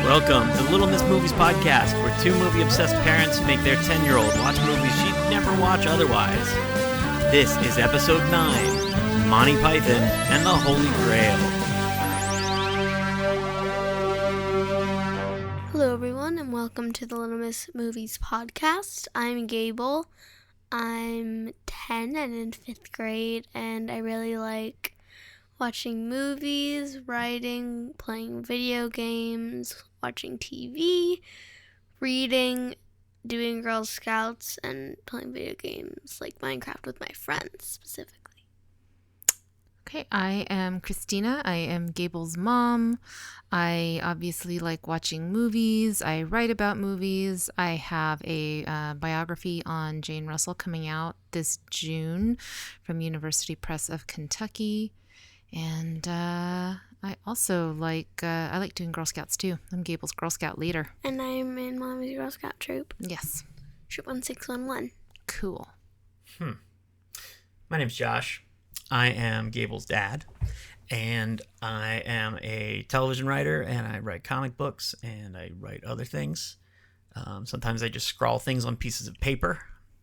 Welcome to the Little Miss Movies podcast, where two movie-obsessed parents make their 10-year-old watch movies she'd never watch otherwise. This is episode 9, Monty Python and the Holy Grail. Hello everyone, and welcome to the Little Miss Movies podcast. I'm Gable. I'm 10 and in 5th grade, and I really like watching movies, writing, playing video games, watching TV, reading, doing Girl Scouts, and playing video games like Minecraft with my friends specifically. Okay, I am Christina. I am Gable's mom. I obviously like watching movies. I write about movies. I have a biography on Jane Russell coming out this June from University Press of Kentucky. And I also like doing Girl Scouts too. I'm Gable's Girl Scout leader. And I'm in Mommy's Girl Scout troop. Yes. Troop 1611. Cool. My name's Josh. I am Gable's dad, and I am a television writer, and I write comic books, and I write other things. Sometimes I just scrawl things on pieces of paper.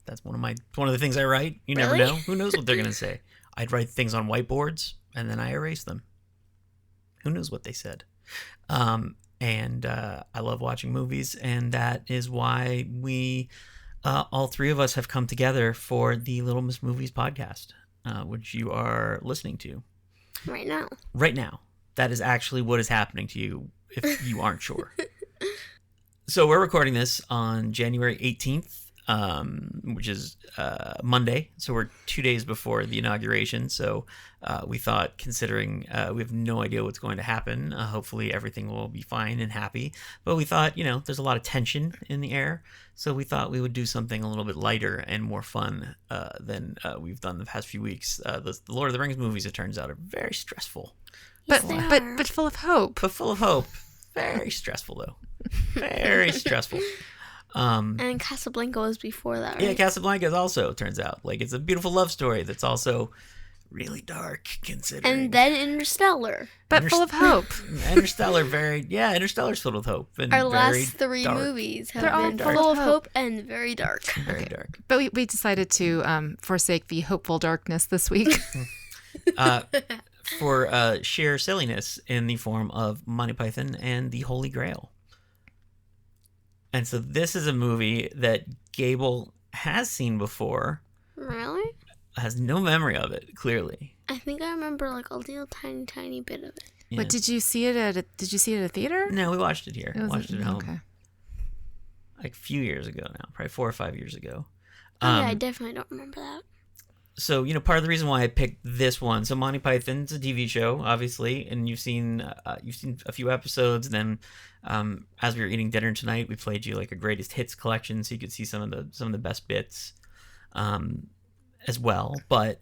That's one of the things I write. You never know. Who knows what they're going to say? I'd write things on whiteboards, and then I erase them. Who knows what they said? And I love watching movies, and that is why we, all three of us, have come together for the Little Miss Movies podcast, which you are listening to. Right now. Right now. That is actually what is happening to you if you aren't sure. So we're recording this on January 18th. Which is Monday, so we're 2 days before the inauguration. So we thought, considering we have no idea what's going to happen, hopefully everything will be fine and happy. But we thought, there's a lot of tension in the air, so we thought we would do something a little bit lighter and more fun than we've done the past few weeks. The Lord of the Rings movies, it turns out, are very stressful. But full of hope. But full of hope. Very stressful, though. Very stressful. And Casablanca was before that, right? Yeah, Casablanca is also, turns out, it's a beautiful love story that's also really dark, considering. And then Interstellar. But full of hope. Interstellar's filled with hope. And our last three dark. movies have They're all been dark. full of hope and very dark. Very dark. But we decided to forsake the hopeful darkness this week. For sheer silliness in the form of Monty Python and the Holy Grail. And so this is a movie that Gable has seen before. Really? Has no memory of it, clearly. I think I remember a little tiny bit of it. Yeah. But did you see it at a theater? No, we watched it here. Watched it at home. Okay. A few years ago now, probably 4 or 5 years ago. Yeah, I definitely don't remember that. So, part of the reason why I picked this one, so Monty Python's a TV show, obviously, and you've seen a few episodes. And then, as we were eating dinner tonight, we played you a greatest hits collection, so you could see some of the best bits, as well. But,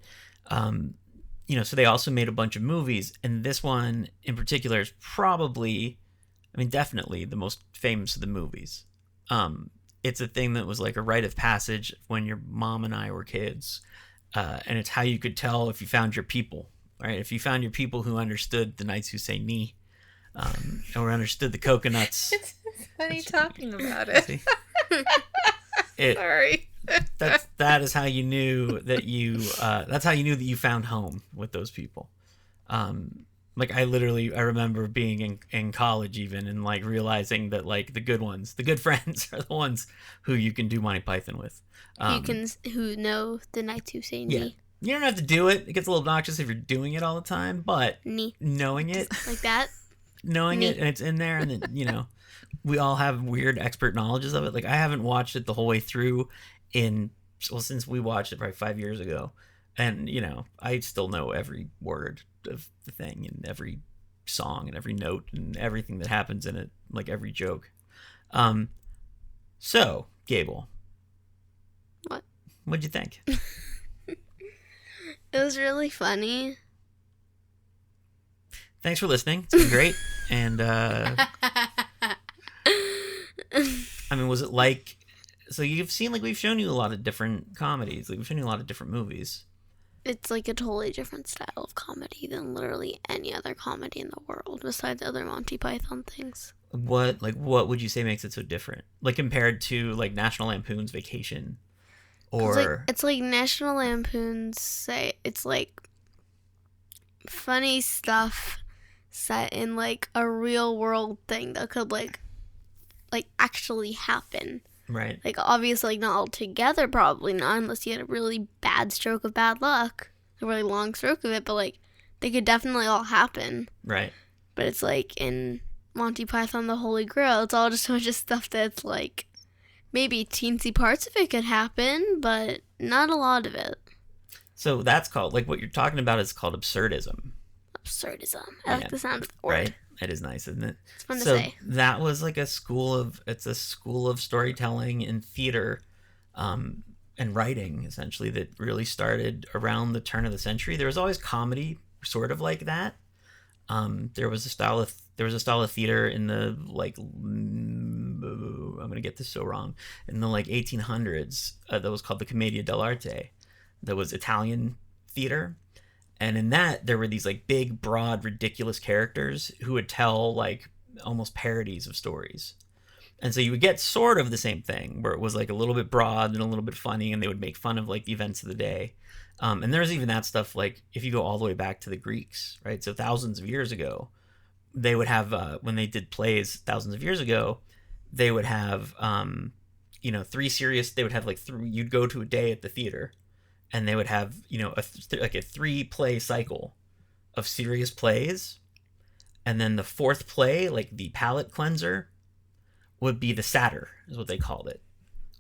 so they also made a bunch of movies, and this one in particular is probably, definitely the most famous of the movies. It's a thing that was a rite of passage when your mom and I were kids. And it's how you could tell if you found your people, right? If you found your people who understood the Knights Who Say Knee, or understood the coconuts. It's funny talking about it. Sorry. That is how you knew that that's how you knew that you found home with those people. I remember being in college even, and realizing that the good ones, the good friends, are the ones who you can do Monty Python with. Who know the Knights Who Say Knee. Yeah. You don't have to do it. It gets a little obnoxious if you're doing it all the time, but Knee. Knowing it. Like that. Knowing Knee. it, and it's in there, and then, we all have weird expert knowledges of it. I haven't watched it the whole way through since we watched it probably 5 years ago. And, I still know every word of the thing, and every song, and every note, and everything that happens in it, every joke. So, Gable. What? What'd you think? It was really funny. Thanks for listening. It's been great. And, was it so you've seen, we've shown you a lot of different comedies. We've shown you a lot of different movies. It's a totally different style of comedy than literally any other comedy in the world besides other Monty Python things. what would you say makes it so different? Like compared to like National Lampoon's Vacation, 'Cause, like, or it's like National Lampoon's say it's like funny stuff set in like a real world thing that could like actually happen. right, Like obviously like not all together, probably not unless you had a really bad stroke of bad luck, a really long stroke of it, but like they could definitely all happen. right. But it's like in Monty Python the Holy Grail, it's all just a bunch of stuff that's like maybe teensy parts of it could happen, but not a lot of it. So that's called, like, what you're talking about is called absurdism, Absurdism. I like Yeah. the sound of the word. right? It is nice, isn't it? It's fun to So say. that was like it's a school of storytelling and theater, and writing essentially that really started around the turn of the century. There was always comedy, sort of like that. There was a style of theater in the like I'm gonna get this so wrong, in the like 1800s, that was called the Commedia dell'arte. That was Italian theater, and in that there were these like big, broad, ridiculous characters who would tell like almost parodies of stories. And so you would get sort of the same thing, where it was like a little bit broad and a little bit funny, and they would make fun of like the events of the day. And there's even that stuff, like if you go all the way back to the Greeks, right? So thousands of years ago, they would have, when they did plays thousands of years ago, they would have, they would have like you'd go to a day at the theater, and they would have, like a 3-play cycle of serious plays. And then the fourth play, like the palate cleanser, would be the satyr, is what they called it,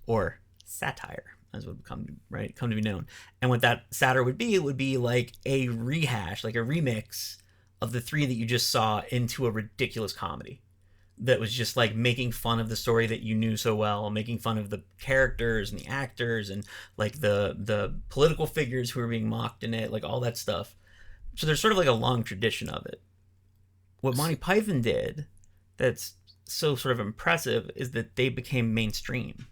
or satire, as would come to be known. And what that satyr would be, it would be like a rehash, like a remix of the 3 that you just saw into a ridiculous comedy that was just like making fun of the story that you knew so well, making fun of the characters and the actors and like the political figures who were being mocked in it, like all that stuff. So there's sort of like a long tradition of it. What Monty Python did that's so sort of impressive is that they became mainstream.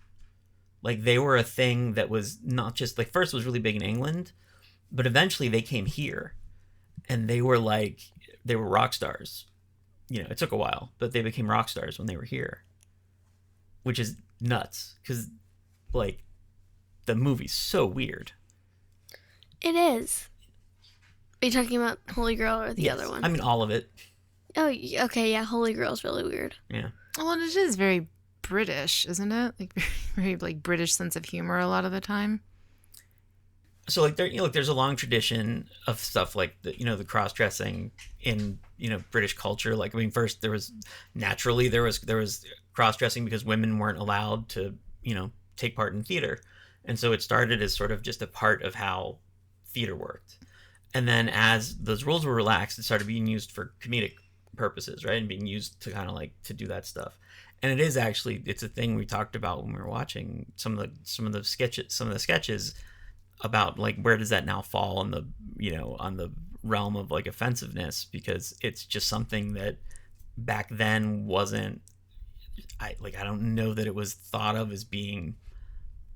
Like they were a thing that was not just like, first it was really big in England, but eventually they came here, and they were rock stars. It took a while, but they became rock stars when they were here, which is nuts because like the movie's so weird. It is. Are you talking about Holy Grail or the Yes. other one? I mean, all of it. Oh, okay, yeah, Holy Grail's really weird. Yeah. Well, and it is very British, isn't it? Like very like British sense of humor a lot of the time. So like there's a long tradition of stuff like the cross dressing in British culture. Like I mean, first there was cross dressing because women weren't allowed to take part in theater, and so it started as sort of just a part of how theater worked. And then as those rules were relaxed, it started being used for comedic purposes, right, and being used to kind of like to do that stuff. And it's a thing we talked about when we were watching some of the sketches about like where does that now fall on the realm of like offensiveness, because it's just something that back then wasn't, I don't know that it was thought of as being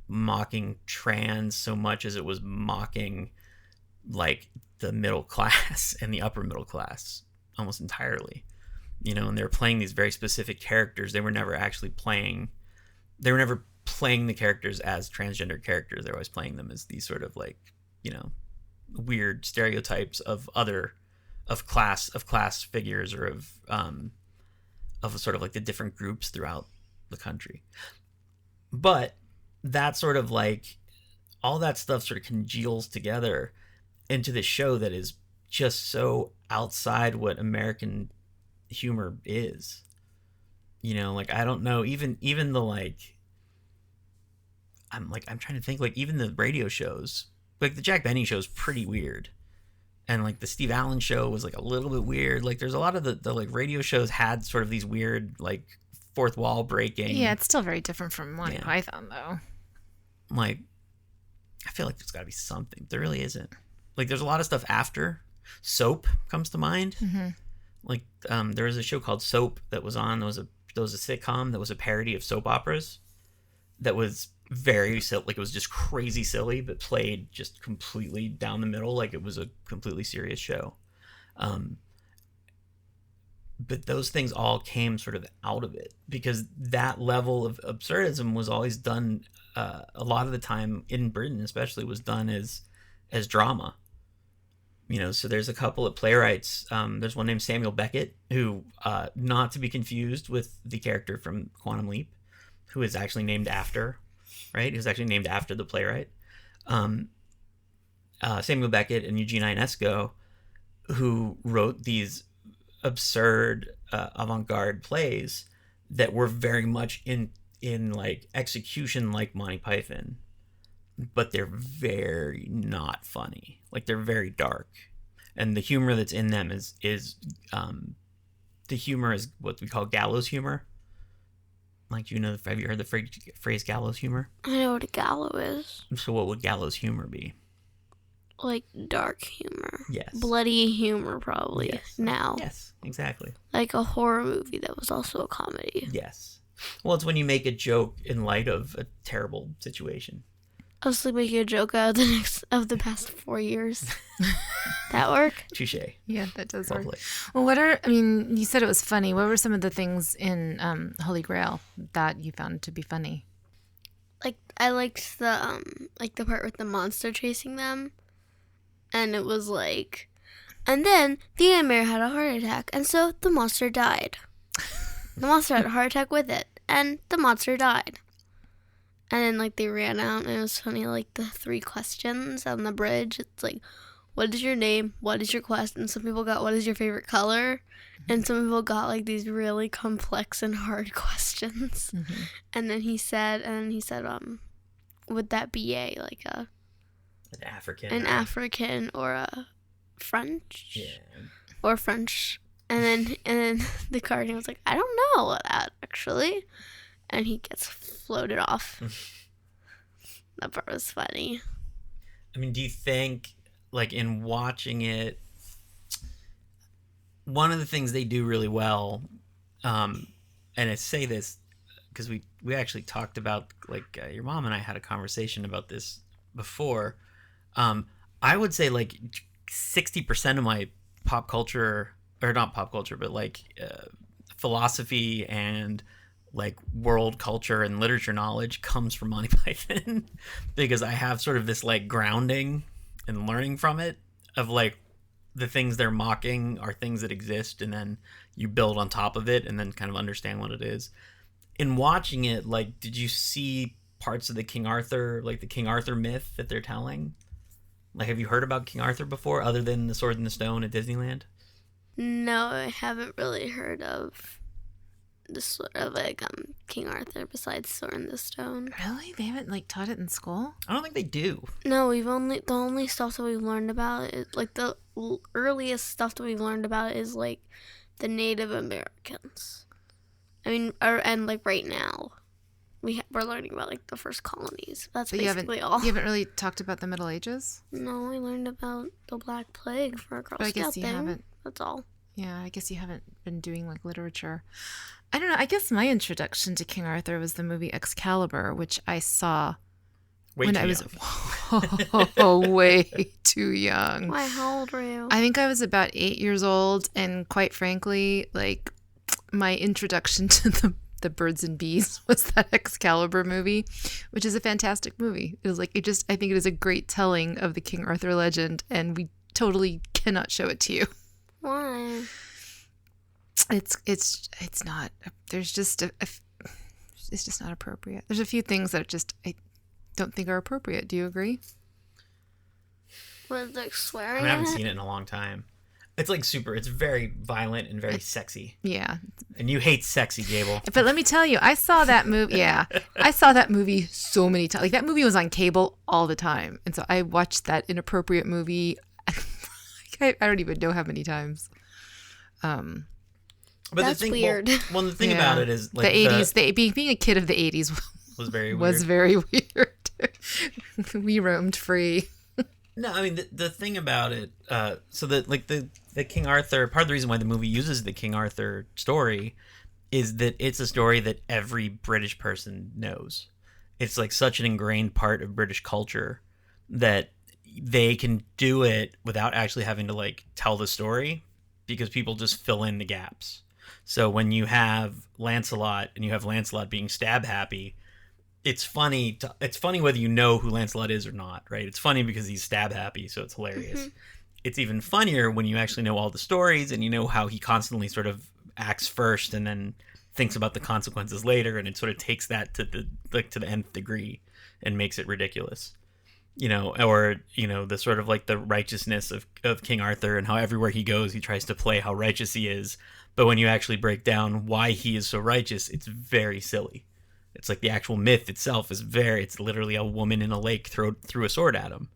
mocking trans so much as it was mocking like the middle class and the upper middle class almost entirely, and they were playing these very specific characters. They were never playing the characters as transgender characters. They're always playing them as these sort of like, weird stereotypes of class figures, or of sort of like the different groups throughout the country. But that sort of like all that stuff sort of congeals together into this show that is just so outside what American humor is. Like I don't know, even the like I'm trying to think, like even the radio shows, like the Jack Benny show is pretty weird, and like the Steve Allen show was like a little bit weird. Like there's a lot of the like radio shows had sort of these weird like fourth wall breaking. Yeah, it's still very different from Monty Python though. Like I feel like there's got to be something. There really isn't. Like there's a lot of stuff after. Soap comes to mind. Mm-hmm. Like there was a show called Soap that was on. There was a sitcom that was a parody of soap operas that was very silly. Like it was just crazy silly, but played just completely down the middle, like it was a completely serious show. but those things all came sort of out of it because that level of absurdism was always done a lot of the time in Britain, especially, was done as drama. So there's a couple of playwrights. There's one named Samuel Beckett, who, not to be confused with the character from Quantum Leap, who is actually named after, right? He was actually named after the playwright. Samuel Beckett and Eugene Ionesco, who wrote these absurd avant-garde plays that were very much in like execution like Monty Python, but they're very not funny. Like, they're very dark, and the humor that's in them is the humor is what we call gallows humor. Like, have you heard the phrase gallows humor? I know what a gallow is. So what would gallows humor be? Like dark humor. Yes. Bloody humor, probably. Yes. Now. Yes, exactly. Like a horror movie that was also a comedy. Yes. Well, it's when you make a joke in light of a terrible situation. I was like making a joke out of the past 4 years. That work? Touche. Yeah, that does Lovely. work. Well, you said it was funny. What were some of the things in Holy Grail that you found to be funny? Like, I liked the part with the monster chasing them. And it was like, and then the animator had a heart attack, and so the monster died. The monster had a heart attack with it, and the monster died. And then, like, they ran out, and it was funny, like, the 3 questions on the bridge. It's like, what is your name? What is your quest? And some people got, what is your favorite color? And some people got, like, these really complex and hard questions. Mm-hmm. And then he said, would that be an African or a French? Yeah. Or French. And then the Guardian was like, I don't know that, actually. And he gets floated off. That part was funny. I mean, do you think, like, in watching it, one of the things they do really well, and I say this because we actually talked about, like, your mom and I had a conversation about this before. I would say, like, 60% of my pop culture, or not pop culture, but, like, philosophy and, like, world culture and literature knowledge comes from Monty Python because I have sort of this, like, grounding and learning from it of, like, the things they're mocking are things that exist, and then you build on top of it and then kind of understand what it is. In watching it, like, did you see parts of the King Arthur myth that they're telling? Like, have you heard about King Arthur before, other than the Sword and the Stone at Disneyland? No, I haven't really heard of the sort of, like, King Arthur besides Sword in the Stone. Really? They haven't, like, taught it in school? I don't think they do. No, the only stuff that we've learned about is, like, the earliest stuff that we've learned about is, like, the Native Americans. I mean, and, like, right now, we're learning about, like, the first colonies. That's basically all. You haven't really talked about the Middle Ages? No, we learned about the Black Plague for a Girl Scout thing. I guess you haven't. That's all. Yeah, I guess you haven't been doing, like, literature. I don't know. I guess my introduction to King Arthur was the movie Excalibur, which I saw when I was way too young. Why? How old were you? I think I was about 8 years old, and quite frankly, like, my introduction to the birds and bees was that Excalibur movie, which is a fantastic movie. It was like, I think it is a great telling of the King Arthur legend, and we totally cannot show it to you. Why? It's not. There's just it's just not appropriate. There's a few things that I don't think are appropriate. Do you agree? Was like swearing? I haven't seen it in a long time. It's like it's very violent and very sexy. Yeah. And you hate sexy, Gable. But let me tell you, I saw that movie. Yeah, I saw that movie so many times. Like, that movie was on cable all the time, and so I watched that inappropriate movie. I don't even know how many times. But that's weird. The thing about it is, like, the 80s. Being a kid of the 80s was very weird. Was very weird. We roamed free. No, I mean, the thing about it, so that, like, the King Arthur, part of the reason why the movie uses the King Arthur story is that it's a story that every British person knows. It's, like, such an ingrained part of British culture that they can do it without actually having to, like, tell the story, because people just fill in the gaps. So when you have Lancelot and you have Lancelot being stab happy, it's funny. It's funny whether you know who Lancelot is or not, right? It's funny because he's stab happy, so it's hilarious. Mm-hmm. It's even funnier when you actually know all the stories and you know how he constantly sort of acts first and then thinks about the consequences later, and it sort of takes that to the nth degree and makes it ridiculous. Or the sort of like the righteousness of King Arthur and how everywhere he goes he tries to play how righteous he is, but when you actually break down why he is so righteous, it's very silly. It's like the actual myth itself is it's literally a woman in a lake threw a sword at him.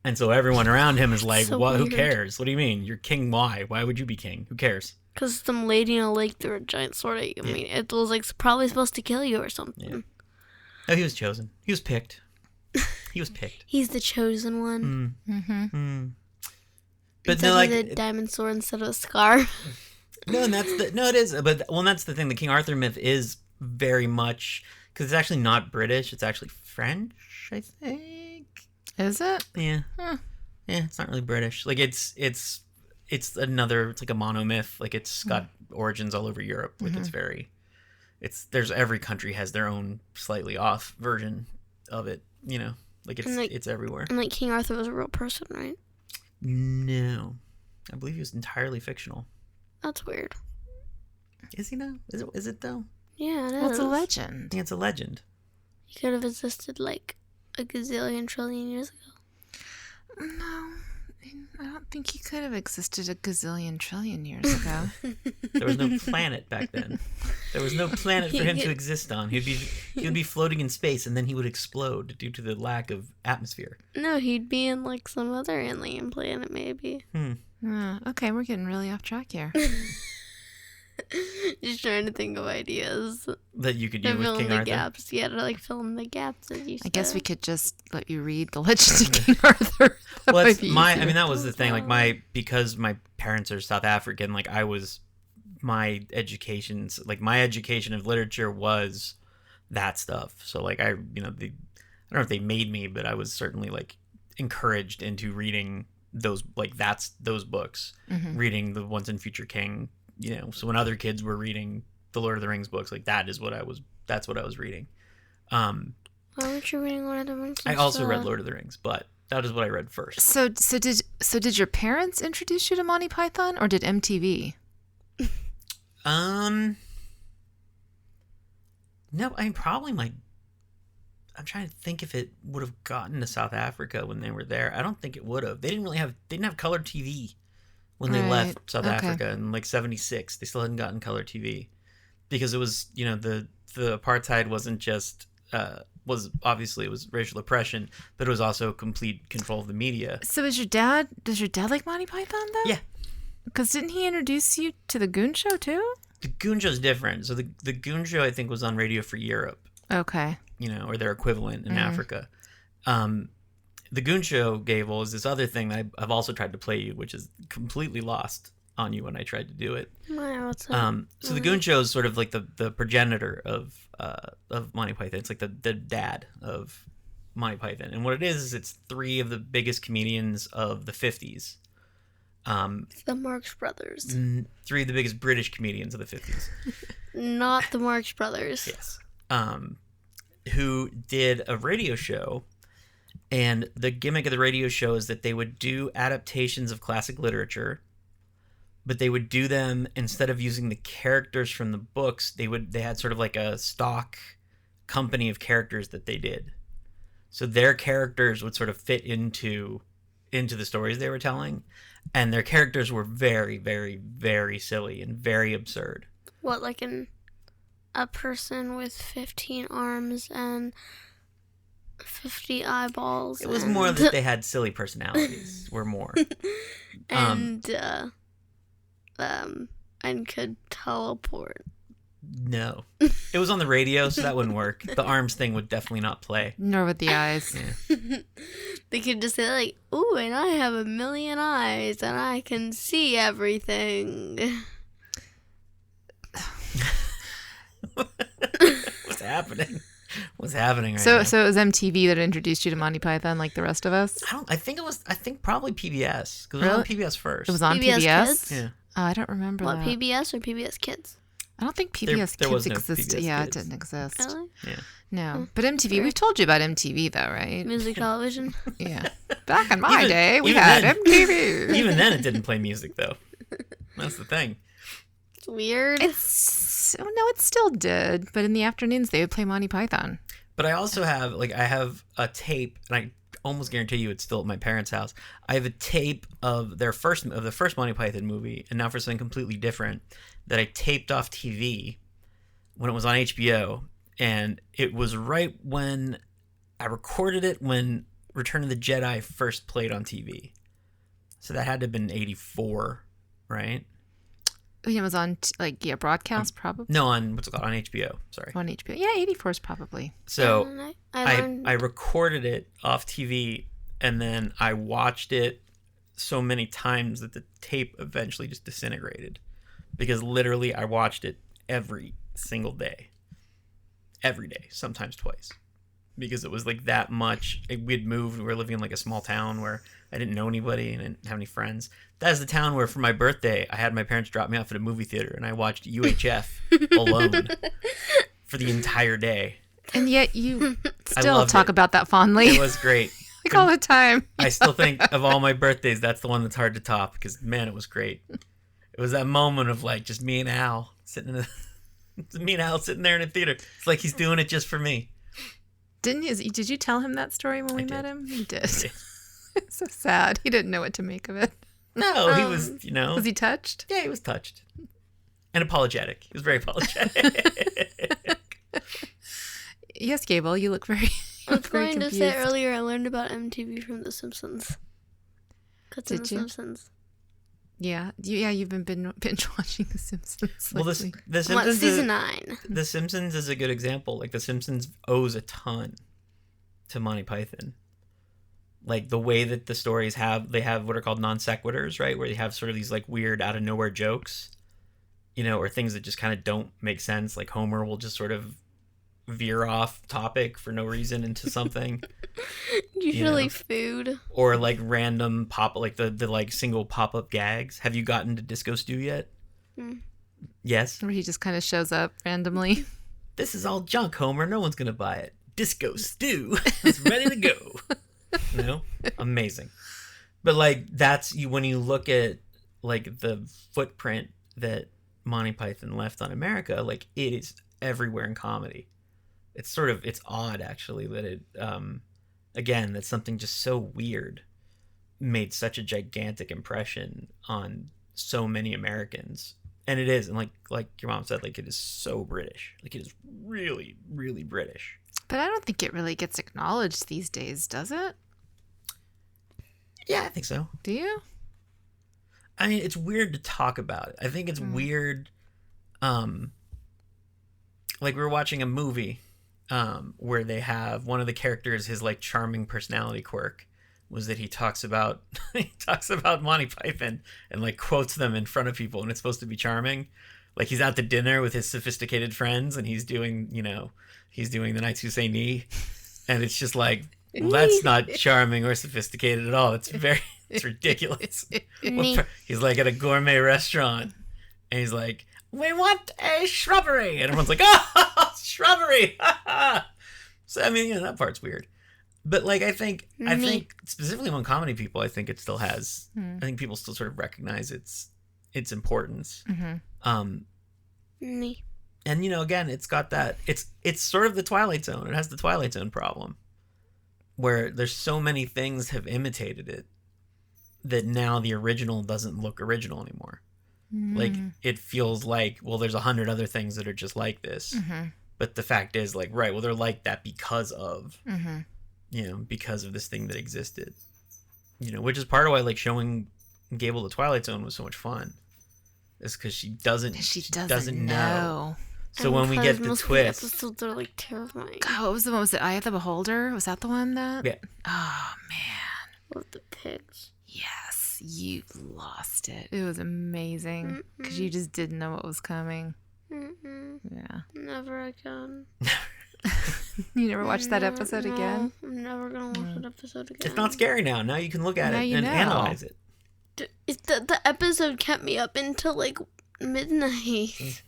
And so everyone around him is like, So "Well, who weird. cares? What do you mean? You're king. Why? Why would you be king? Who cares?" Because some lady in a lake threw a giant sword at you. I mean, it was like probably supposed to kill you or something. Yeah. Oh, he was chosen. He was picked. He was picked. He's the chosen one. But Instead no, like of the diamond sword instead of a scar. no, and it is. But that's the thing. The King Arthur myth is very much because it's actually not British. It's actually French, I think. Is it? Yeah. Huh. Yeah, it's not really British. Like it's like a monomyth. Like it's got origins all over Europe. Like there's every country has their own slightly off version of it, Like it's everywhere. And like King Arthur was a real person, right? No. I believe he was entirely fictional. That's weird. Is he now? Is it though? Yeah, it is. Well, it's a legend. I think it's a legend. He could have existed like a gazillion trillion years ago. No, I don't think he could have existed a gazillion trillion years ago. There was no planet back then. There was no planet for him to exist on. He would be floating in space and then he would explode due to the lack of atmosphere. No, he'd be in like some other alien planet, maybe. Okay, we're getting really off track here. Just trying to think of ideas That you could to do with fill in King the Arthur. gaps. Yeah, to like fill in the gaps as you said. I guess we could just let you read The Legend of King Arthur. That Well, might it's be I easier. mean, that was the thing. Like because my parents are South African, like my education of literature was that stuff. So like I don't know if they made me, but I was certainly like encouraged into reading those books, reading the Once and Future King. So when other kids were reading the Lord of the Rings books, like that's what I was reading. Why weren't you reading Lord of the Rings? I also read Lord of the Rings, but that is what I read first. So did your parents introduce you to Monty Python, or did MTV? No, I mean probably I'm trying to think if it would have gotten to South Africa when they were there. I don't think it would have. They didn't have color TV when they Right. left South Okay. Africa in like '76. They still hadn't gotten color TV because it was the apartheid wasn't just was obviously it was racial oppression, but it was also complete control of the media. So does your dad like Monty Python though? Yeah. Because didn't he introduce you to the Goon Show too? The Goon Show's different. So the Goon Show I think was on Radio Free Europe. Okay. Or their equivalent in Africa. The Goon Show, Gable, is this other thing that I've also tried to play you, which is completely lost on you when I tried to do it. Wow, what's up? So the Goon Show is sort of like the progenitor of Monty Python. It's like the dad of Monty Python. And what it is it's three of the biggest comedians of the 50s. The Marx Brothers. Three of the biggest British comedians of the 50s. Not the Marx Brothers. Yes. Who did a radio show, and the gimmick of the radio show is that they would do adaptations of classic literature, but they would do them instead of using the characters from the books, they had sort of like a stock company of characters that they did. So their characters would sort of fit into the stories they were telling, and their characters were very, very, very silly and very absurd. What, like a person with 15 arms and 50 eyeballs? It was more that they had silly personalities. Were more. And could teleport. No. It was on the radio, so that wouldn't work. The arms thing would definitely not play. Nor with the eyes. Yeah. They could just say like, "Ooh, and I have 1,000,000 eyes, and I can see everything." What's happening? What's happening right So now? it was MTV that introduced you to Monty Python, like the rest of us. I think probably PBS because it was on Really? PBS first. It was on PBS PBS. Kids? Yeah. Oh, I don't remember What, that. PBS or PBS Kids? I don't think There PBS was Kids no existed. PBS Yeah, Kids. it didn't exist. Really? Yeah. No. But MTV, Sure. we've told you about MTV though, right? Music television? Yeah. Back in my day, we even had then- MTV. Even then, it didn't play music though. That's the thing. It's weird. It still did. But in the afternoons, they would play Monty Python. But I also have I have a tape, and I almost guarantee you it's still at my parents' house. I have a tape of the first Monty Python movie, and now for something completely different, that I taped off TV when it was on HBO, and it was right when I recorded it when Return of the Jedi first played on TV. So that had to have been 84, right? It was on broadcast probably. No, on what's it called, on HBO. Sorry. On HBO. Yeah, 84 is probably. So And I learned. I recorded it off TV, and then I watched it so many times that the tape eventually just disintegrated, because literally I watched it every single day, sometimes twice, because it was like that much. We'd moved. We were living in like a small town where I didn't know anybody and I didn't have any friends. That is the town where for my birthday I had my parents drop me off at a movie theater, and I watched UHF alone for the entire day. And yet you still loved talk it. about that fondly. It was great. like all the time. I still think of all my birthdays, that's the one that's hard to top, because man, it was great. It was that moment of like just me and Al sitting in me and Al sitting there in a theater. It's like he's doing it just for me. Did you tell him that story when we did. met him? You did. I did. It's so sad. He didn't know what to make of it. No, he was, Was he touched? Yeah, he was touched. And apologetic. He was very apologetic. Yes, Gable, you look very. I was very going to say confused. earlier, I learned about MTV from The Simpsons. Cuts in Did The you? Simpsons. Yeah, you've been binge watching The Simpsons. Well, lately. The What, Simpsons season 9? The Simpsons is a good example. Like, The Simpsons owes a ton to Monty Python. Like, the way that the stories they have what are called non sequiturs, right? Where they have sort of these, like, weird out of nowhere jokes, or things that just kind of don't make sense. Like, Homer will just sort of veer off topic for no reason into something. Usually food. Or, like, random the like, single pop-up gags. Have you gotten to Disco Stew yet? Yes? Where he just kind of shows up randomly. This is all junk, Homer. No one's going to buy it. Disco Stew is ready to go. Amazing. But like, that's when you look at like the footprint that Monty Python left on America, like it is everywhere in comedy. It's odd actually that it again, that something just so weird made such a gigantic impression on so many Americans. And it is, and like your mom said, like it is so British. Like it is really, really British. But I don't think it really gets acknowledged these days, does it? Yeah, I think so. Do you? I mean, it's weird to talk about it. I think it's weird. Like we were watching a movie where they have one of the characters, his like charming personality quirk was that he talks about Monty Python and like quotes them in front of people, and it's supposed to be charming. Like he's out to dinner with his sophisticated friends, and he's doing the Knights Who Say Knee, and it's just like, well, that's not charming or sophisticated at all. It's ridiculous. He's like at a gourmet restaurant, and he's like, "We want a shrubbery," and everyone's like, "Oh, shrubbery!" So I mean, that part's weird. But like, I think specifically among comedy people, I think it still has. I think people still sort of recognize its importance. Me. And again, it's got that. It's sort of the Twilight Zone. It has the Twilight Zone problem, where there's so many things have imitated it that now the original doesn't look original anymore. Like it feels like, well, there's 100 other things that are just like this, but the fact is, like, right, well, they're like that because of. Because of this thing that existed, which is part of why like showing Gable the Twilight Zone was so much fun, is because she doesn't know. So when we get the most twist, of the episodes are like terrifying. God, what was the one? Was it Eye of the Beholder? Was that the one that? Yeah. Oh man. With the pigs. Yes, you lost it. It was amazing because you just didn't know what was coming. Yeah. Never again. You never watched that episode again? I'm never gonna watch that episode again. it's not scary now. Now you can look at Now it you and know. analyze it. The episode kept me up until like midnight.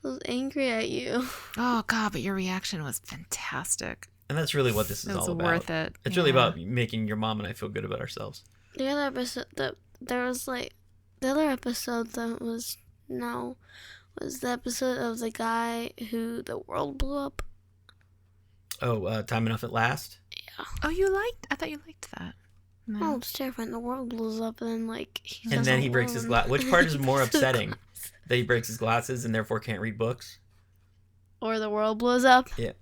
I was angry at you. Oh God, but your reaction was fantastic. And that's really what this is all about. Worth it. It's really about making your mom and I feel good about ourselves. The other episode that there was like the other episode that was the episode of the guy who the world blew up. Oh, Time Enough at Last? Yeah. Oh, I thought you liked that. No. Oh, it's terrifying. The world blows up and then like he breaks his glass. Which part is more upsetting? That he breaks his glasses and therefore can't read books? Or the world blows up? Yeah.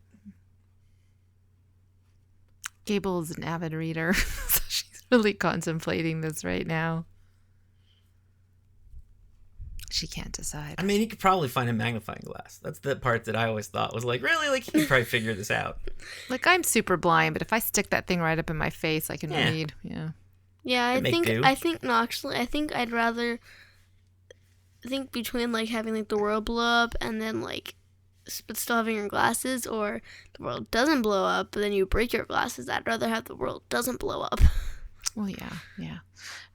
Gable is an avid reader, so she's really contemplating this right now. She can't decide. I mean, he could probably find a magnifying glass. That's the part that I always thought was like, really? Like, he could probably figure this out. Like, I'm super blind, but if I stick that thing right up in my face, I can read. Yeah. Yeah, I think I'd rather between like having like the world blow up and then like but still having your glasses, or the world doesn't blow up but then you break your glasses. I'd rather have the world doesn't blow up. Well, yeah.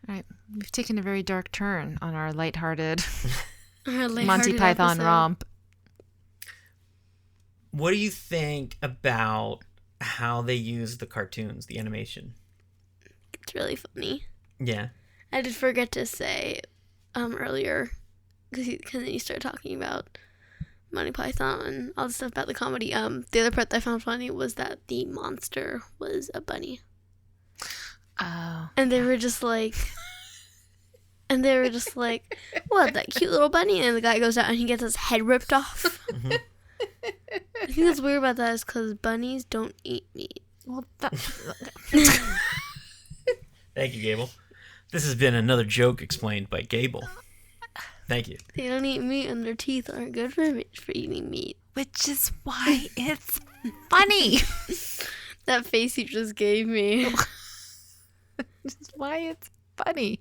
All right, we've taken a very dark turn on our lighthearted Monty Python romp. What do you think about how they use the cartoons, the animation? It's really funny. Yeah. I did forget to say earlier, because then you started talking about Monty Python and all the stuff about the comedy. The other part that I found funny was that the monster was a bunny. Oh. And they were just like, what, that cute little bunny? And the guy goes out and he gets his head ripped off. Mm-hmm. I think what's weird about that is because bunnies don't eat meat. Well, Thank you, Gable. This has been another joke explained by Gable. Thank you. They don't eat meat and their teeth aren't good for eating meat. which is why it's funny. That face you just gave me. Which is why it's funny.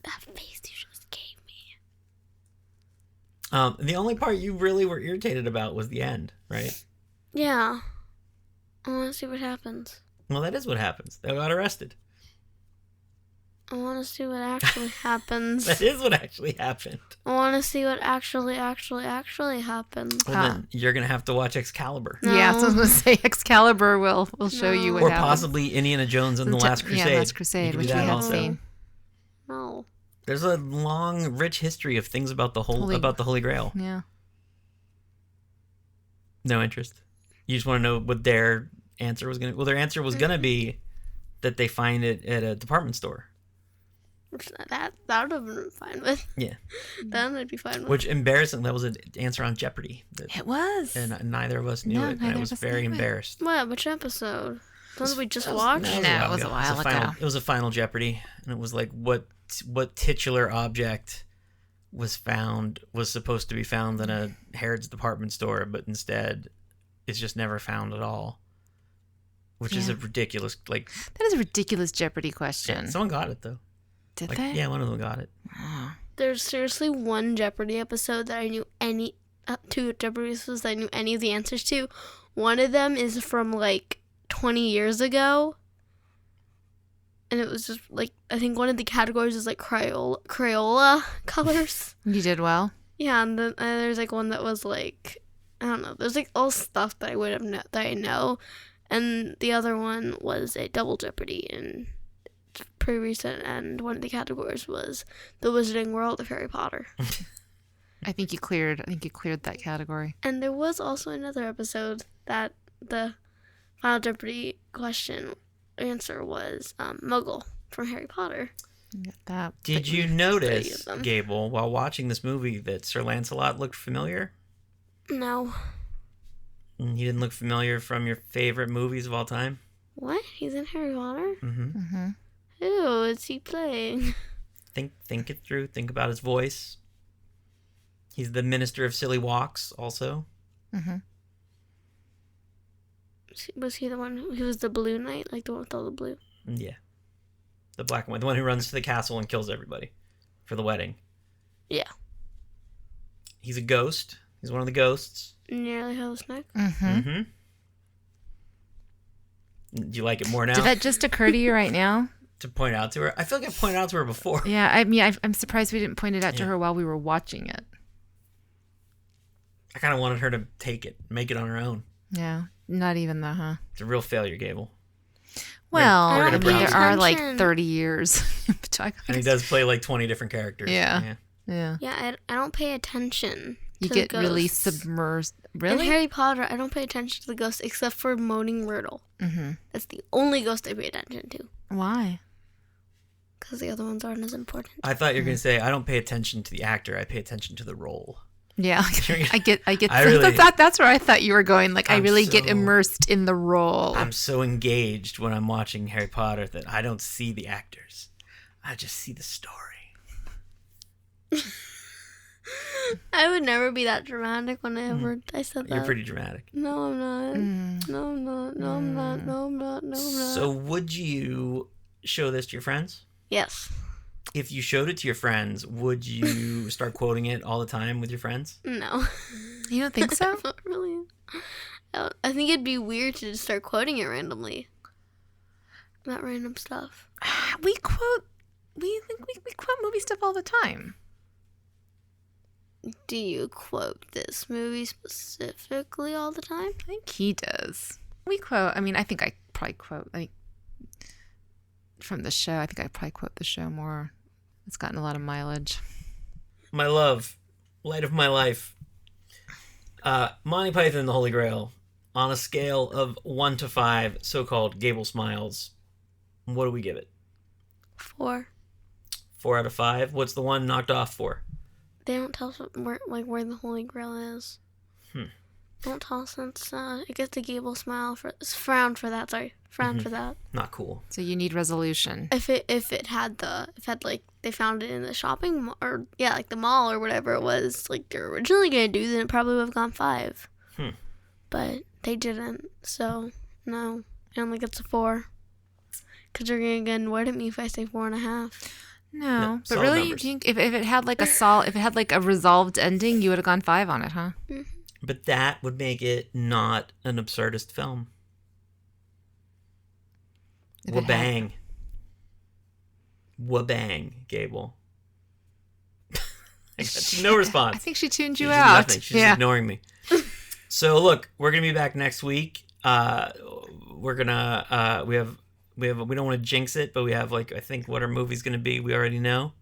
That face you just gave me. The only part you really were irritated about was the end, right? Yeah. I want to see what happens. Well, that is what happens. They got arrested. I want to see what actually happens. That is what actually happened. I want to see what actually happens. Well, then you're going to have to watch Excalibur. No. Yeah, so I was going to say Excalibur will show you what Or happens. possibly Indiana Jones and the Last Crusade. Yeah, Last Crusade, You which could we do that haven't also. seen. No. There's a long, rich history of things about the Holy Grail. Yeah. No interest. You just want to know what their answer was going to... Well, their answer was going to be that they find it at a department store. That would have been fine with. Yeah. That I'd be fine with. Which, embarrassing, that was an answer on Jeopardy. It was. And neither of us knew it. And I was very embarrassed. What? Which episode? The one we just watched? No, it was a while ago. It was a final Jeopardy. And it was like, what titular object was supposed to be found in a Harrods department store, but instead it's just never found at all. Which is a ridiculous, like... That is a ridiculous Jeopardy question. Yeah, someone got it, though. Did they? Yeah, one of them got it. Oh. There's seriously one Jeopardy episode that I knew two Jeopardy episodes that I knew any of the answers to. One of them is from like 20 years ago. And it was just like, I think one of the categories is like Crayola colors. You did well. Yeah, and then there's like one that was like, I don't know. There's like all stuff that I know. And the other one was a double Jeopardy and pretty recent, and one of the categories was the Wizarding World of Harry Potter. I think you cleared that category. And there was also another episode that the Final Jeopardy answer was Muggle from Harry Potter. Get that. Did you notice, Gable, while watching this movie, that Sir Lancelot looked familiar? No. He didn't look familiar from your favorite movies of all time? What? He's in Harry Potter? Mm-hmm. Mm-hmm. Who is he playing? Think it through. Think about his voice. He's the Minister of Silly Walks, also. Mm-hmm. Was he the one who was the Blue Knight? Like the one with all the blue? Yeah. The black one. The one who runs to the castle and kills everybody for the wedding. Yeah. He's a ghost. He's one of the ghosts. Nearly Hell's Neck? Mm-hmm. Mm-hmm. Do you like it more now? Did that just occur to you right now? to point out to her. I feel like I pointed out to her before. Yeah, I mean, I'm surprised we didn't point it out to her while we were watching it. I kind of wanted her to take it, make it on her own. Yeah, not even though, huh? It's a real failure, Gable. Well, We're I gonna mean, there browse. are like 30 years. And he does play like 20 different characters. Yeah. Yeah, I don't pay attention. You to get the really ghosts. submersed. In Really? Harry Potter, I don't pay attention to the ghosts except for Moaning Myrtle. Mm-hmm. That's the only ghost I pay attention to. Why? Because the other ones aren't as important. I thought you were going to say, I don't pay attention to the actor, I pay attention to the role. Yeah, I get. I really- That's where I thought you were going. Like, I I'm really get so- immersed in the role. I'm so engaged when I'm watching Harry Potter that I don't see the actors. I just see the story. I would never be that dramatic whenever I said that. You're pretty dramatic. No, I'm not. No, I'm not. No, I'm not. No, I'm not. No, I'm not. So would you show this to your friends? Yes. If you showed it to your friends, would you start quoting it all the time with your friends? No. You don't think so? Not really. I think it'd be weird to just start quoting it randomly. Not random stuff. We quote movie stuff all the time. Do you quote this movie specifically all the time? I think he does. We quote. I mean, I think I probably quote like from the show. I think I probably quote the show more. It's gotten a lot of mileage. My love, light of my life. Monty Python and the Holy Grail. On a scale of 1 to 5, so-called Gable smiles, what do we give it? 4. 4 out of 5? What's the one knocked off for? They don't tell us where the Holy Grail is. Don't tell us. It's it gets the Gable smile frown for that. Sorry, frown for that. Not cool. So you need resolution. If it had like they found it in the shopping mall, or like the mall or whatever it was like they're originally gonna do, then it probably would have gone 5. But they didn't. So no, it only gets a 4. Cause they're gonna get annoyed at me if I say 4.5. No, but solid really, numbers. you think if it had like if it had like a resolved ending, you would have gone 5 on it, huh? But that would make it not an absurdist film. If it Wabang. Wabang, Gable. I got no response. I think she tuned She you did out. nothing. She's ignoring me. So look, we're gonna be back next week. We're gonna we don't want to jinx it, but we have like I think what our movie's gonna be. We already know.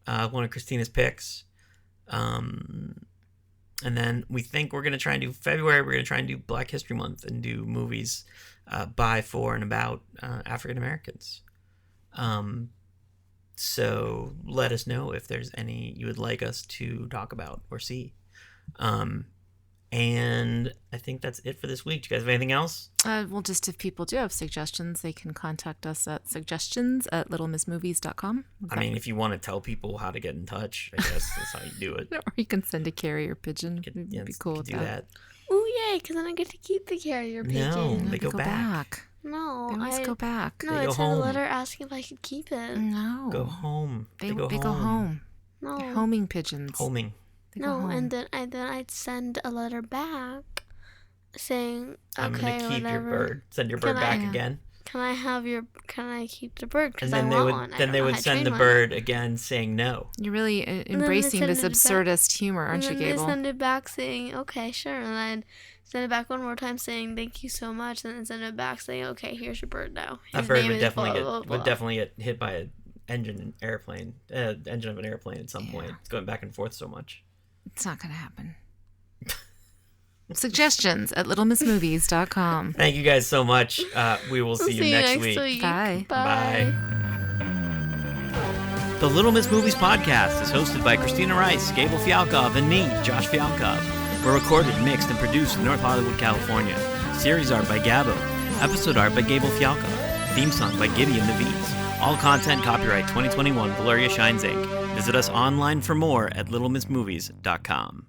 One of Christina's picks. And then we think we're gonna try and do February. We're gonna try and do Black History Month and do movies by, for, and about African Americans. So let us know if there's any you would like us to talk about or see. And I think that's it for this week. Do you guys have anything else? Well, just if people do have suggestions, they can contact us at suggestions@littlemissmovies.com. I mean, if you want to tell people how to get in touch, I guess that's how you do it. Or you can send a carrier pigeon. It'd be cool with do that. Ooh, yay, because then I get to keep the carrier pigeon. No, No, they go back. No, They always go back. No, They I go sent a home. letter asking if I could keep it. No. Go home. They go home. No. They're homing pigeons. Homing. They go No, home. and then I'd send a letter back saying, okay, I'm gonna keep whatever. your bird. Send your bird Can I- back again. Can I keep the bird? Because And then I they want would one. I then don't they know would how to send train the one. bird again saying no. You're really then they embracing this send it back. absurdist humor, aren't you, And then Gable? they send it back saying, okay, sure. And I'd send it back one more time saying, thank you so much. And then send it back saying, okay, here's your bird now. That His bird name would is definitely blah, get blah, would blah. definitely get hit by an engine of an airplane at some point. It's going back and forth so much. It's not going to happen. Suggestions at littlemissmovies.com. Thank you guys so much. We will see you next week. Bye. Bye. The Little Miss Movies podcast is hosted by Christina Rice, Gable Fialkov, and me, Josh Fialkov. We're recorded, mixed, and produced in North Hollywood, California. Series art by Gabo. Episode art by Gable Fialkov. Theme song by Gibby and the V's. All content copyright 2021 Valoria Shines Inc. Visit us online for more at littlemissmovies.com.